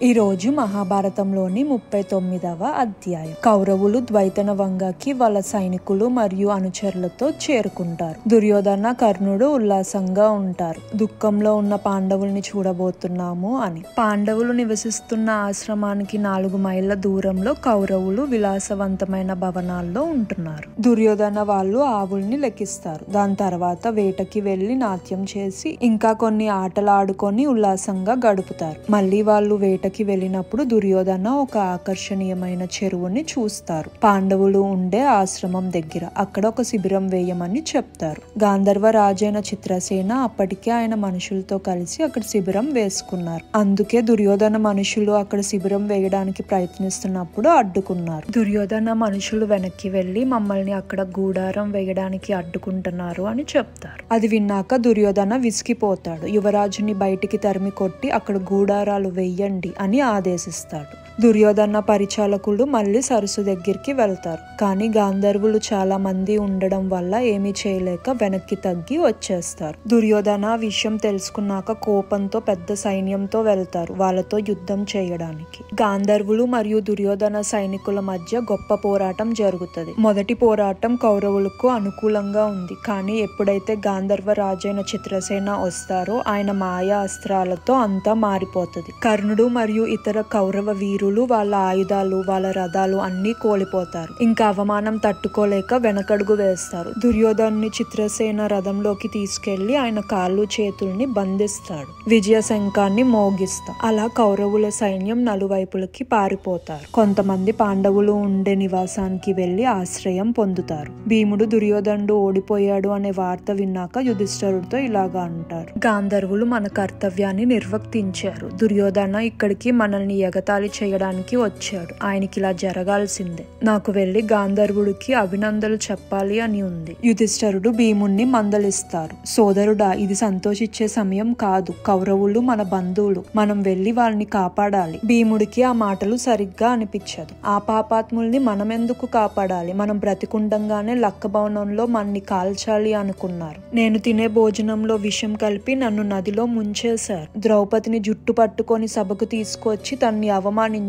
ఈ రోజు మహాభారతంలోని 39వ అధ్యాయం. కౌరవులు ద్వైతనవంగకి వాళ్ళ సైనికులు మరియు అనుచరులతో చేరుకుంటారు. దుర్యోధన, కర్ణుడు ఉల్లాసంగా ఉంటారు. దుఃఖంలో ఉన్న పాండవుల్ని చూడబోతున్నాము అని. పాండవులు నివసిస్తున్న ఆశ్రమానికి 4 మైళ్ళ దూరంలో కౌరవులు విలాసవంతమైన భవనాల్లో ఉంటున్నారు. దుర్యోధన వాళ్ళు ఆవుల్ని లెక్కిస్తారు. దాని తర్వాత వేటకి వెళ్లి నాట్యం చేసి ఇంకా కొన్ని ఆటలు ఆడుకొని ఉల్లాసంగా గడుపుతారు. మళ్ళీ వాళ్ళు వేటకి వెళ్ళినప్పుడు దుర్యోధన ఒక ఆకర్షణీయమైన చెరువుని చూస్తారు. పాండవులు ఉండే ఆశ్రమం దగ్గర. అక్కడ ఒక శిబిరం వేయమని చెప్తారు. గాంధర్వ రాజైన చిత్రసేన అప్పటికే ఆయన మనుషులతో కలిసి అక్కడ శిబిరం వేసుకున్నారు. అందుకే దుర్యోధన మనుషులు అక్కడ శిబిరం వేయడానికి ప్రయత్నిస్తున్నప్పుడు అడ్డుకున్నారు. దుర్యోధన మనుషులు వెనక్కి వెళ్లి మమ్మల్ని అక్కడ గూడారం వేయడానికి అడ్డుకుంటున్నారు అని చెప్తారు. అది విన్నాక దుర్యోధన విసిగిపోతాడు. యువరాజుని బయటికి తరిమి కొట్టి అక్కడ గూడారాలు వెయ్యండి అని ఆదేశిస్తాడు. దుర్యోధన పరిచాలకులు మళ్ళీ సరస్సు దగ్గరికి వెళ్తారు. కానీ గాంధర్వులు చాలా మంది ఉండడం వల్ల ఏమీ చేయలేక వెనక్కి తగ్గి వచ్చేస్తారు. దుర్యోధన విషయం తెలుసుకున్నాక కోపంతో పెద్ద సైన్యంతో వెళ్తారు వాళ్ళతో యుద్ధం చేయడానికి. గాంధర్వులు మరియు దుర్యోధన సైనికుల మధ్య గొప్ప పోరాటం జరుగుతుంది. మొదటి పోరాటం కౌరవులకు అనుకూలంగా ఉంది. కానీ ఎప్పుడైతే గాంధర్వ రాజైన చిత్రసేన వస్తారో ఆయన మాయా అస్త్రాలతో అంతా మారిపోతుంది. కర్ణుడు మరియు ఇతర కౌరవ వీరులు వాళ్ళ ఆయుధాలు, వాళ్ళ రథాలు అన్ని కోల్పోతారు. ఇంకా అవమానం తట్టుకోలేక వెనకడుగు వేస్తారు. దుర్యోధన్ని చిత్రసేన రథంలోకి తీసుకెళ్లి ఆయన కాళ్ళు చేతుల్ని బంధిస్తాడు. విజయ శంఖాన్ని మోగిస్తా. అలా కౌరవుల సైన్యం నలువైపులకి పారిపోతారు. కొంతమంది పాండవులు ఉండే నివాసానికి వెళ్లి ఆశ్రయం పొందుతారు. భీముడు దుర్యోధనుడు ఓడిపోయాడు అనే వార్త విన్నాక యుధిష్ఠిరుడితో ఇలాగా అంటారు. గాంధర్వులు మన కర్తవ్యాన్ని నిర్వర్తించారు. దుర్యోధన ఇక్కడికి మనల్ని ఎగతాళి చేయడానికి వచ్చాడు. ఆయనకి ఇలా జరగాల్సిందే. నాకు వెళ్లి గాంధర్వుడికి అభినందనలు చెప్పాలి అని ఉంది. యుధిష్ఠిరుడు భీముణ్ణి మందలిస్తారు. సోదరుడా, ఇది సంతోషించే సమయం కాదు. కౌరవులు మన బంధువులు. మనం వెళ్లి వాళ్ళని కాపాడాలి. భీముడికి ఆ మాటలు సరిగ్గా అనిపించదు. ఆ పాపాత్ముల్ని మనం ఎందుకు కాపాడాలి? మనం బ్రతికుండంగానే లక్క భవనంలో మన్ని కాల్చాలి అనుకున్నారు. నేను తినే భోజనంలో విషం కలిపి నన్ను నదిలో ముంచేశారు. ద్రౌపదిని జుట్టు పట్టుకొని సభకు తీసుకొచ్చి తన్ని అవమానించారు.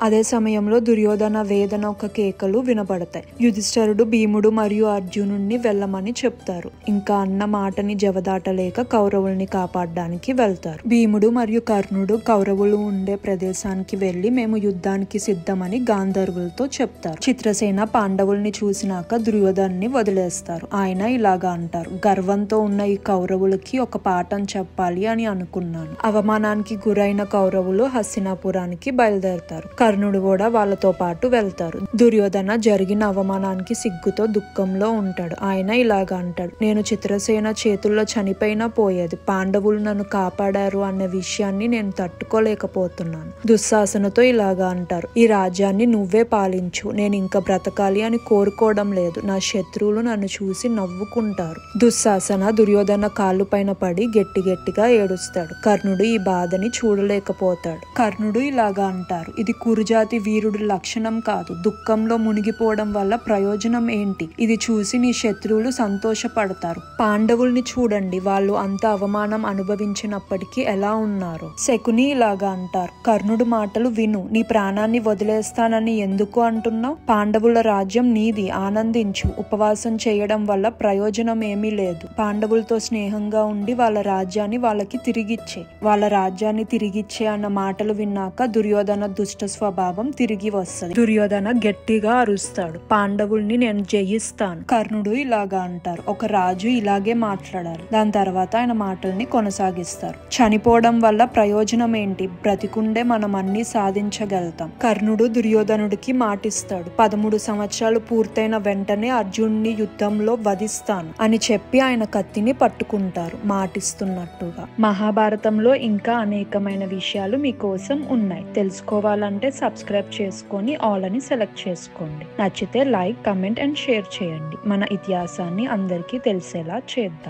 అదే సమయంలో దుర్యోధన వేదన ఒక కేకలు వినబడతాయి. యుధిష్ఠిరుడు భీముడు మరియు అర్జునుడిని వెళ్ళమని చెప్తారు. ఇంకా అన్న మాటని జవదాటలేక కౌరవుల్ని కాపాడడానికి వెళ్తారు. భీముడు మరియు కర్ణుడు కౌరవులు ఉండే ప్రదేశానికి వెళ్లి మేము యుద్ధానికి సిద్ధమని గాంధర్వులతో చెప్తారు. చిత్రసేన పాండవుల్ని చూసినాక దుర్యోధన్ని వదిలేస్తారు. ఆయన ఇలాగా అంటారు. గర్వంతో ఉన్న ఈ కౌరవులకి ఒక పాఠం చెప్పాలి అని అనుకున్నాను. అవమానానికి గురైన కౌరవులు హస్తినాపురానికి బయలుదేరతారు. కర్ణుడు కూడా వాళ్ళతో పాటు వెళ్తారు. దుర్యోధన జరిగిన అవమానానికి సిగ్గుతో దుఃఖంలో ఉంటాడు. ఆయన ఇలాగా అంటాడు. నేను చిత్రసేన చేతుల్లో చనిపోయినా పోయేది. పాండవులు నన్ను కాపాడారు అన్న విషయాన్ని నేను తట్టుకోలేకపోతున్నాను. దుశ్శాసనతో ఇలాగా అంటారు. ఈ రాజ్యాన్ని నువ్వే పాలించు. నేను ఇంకా బ్రతకాలి అని కోరుకోవడం లేదు. నా శత్రువులు నన్ను చూసి నవ్వుకుంటారు. దుశ్శాసన దుర్యోధన కాళ్ళు పైన పడి గట్టి గట్టిగా ఏడుస్తాడు. కర్ణుడు ఈ బాధని చూడలేకపోతాడు. కర్ణుడు ఇలాగా అంటారు. ఇది కురుజాతి వీరుడి లక్షణం కాదు. దుఃఖంలో మునిగిపోవడం వల్ల ప్రయోజనం ఏంటి? ఇది చూసి నీ శత్రువులు సంతోషపడతారు. పాండవుల్ని చూడండి, వాళ్ళు అంత అవమానం అనుభవించినప్పటికీ ఎలా ఉన్నారు. శకుని ఇలాగా అంటారు. కర్ణుడు మాటలు విను. నీ ప్రాణాన్ని వదిలేస్తానని ఎందుకు అంటున్నావు? పాండవుల రాజ్యం నీది. ఆనందించు. ఉపవాసం చేయడం వల్ల ప్రయోజనం ఏమీ లేదు. పాండవులతో స్నేహంగా ఉండి వాళ్ళ రాజ్యాన్ని వాళ్ళకి తిరిగిచ్చే. వాళ్ళ రాజ్యాన్ని తిరిగిచ్చే అన్న మాటలు విన్నాక దుర్యోధన దుష్ట స్వభావం తిరిగి వస్తుంది. దుర్యోధన గట్టిగా అరుస్తాడు. పాండవుల్ని నేను జయిస్తాను. కర్ణుడు ఇలాగా అంటారు. ఒక రాజు ఇలాగే మాట్లాడాలి. దాని తర్వాత ఆయన మాటల్ని కొనసాగిస్తారు. చనిపోవడం వల్ల ప్రయోజనం ఏంటి? బ్రతికుండే మనం అన్ని సాధించగలుగుతాం. కర్ణుడు దుర్యోధనుడికి మాటిస్తాడు. 13 సంవత్సరాలు పూర్తయిన వెంటనే అర్జునుడిని యుద్ధంలో వధిస్తాను అని చెప్పి ఆయన కత్తిని పట్టుకుంటారు మాటిస్తున్నట్టుగా. మహాభారతంలో ఇంకా అనేకమైన విషయాలు మీకోసం ఉన్నాయి. తెలుసుకోవాలంటే సబ్స్క్రైబ్ చేసుకొని ఆల్ అని సెలెక్ట్ చేసుకోండి. నచ్చితే లైక్, కమెంట్ అండ్ షేర్ చేయండి. మన ఇతిహాసాన్ని అందరికీ తెలిసేలా చేద్దాం.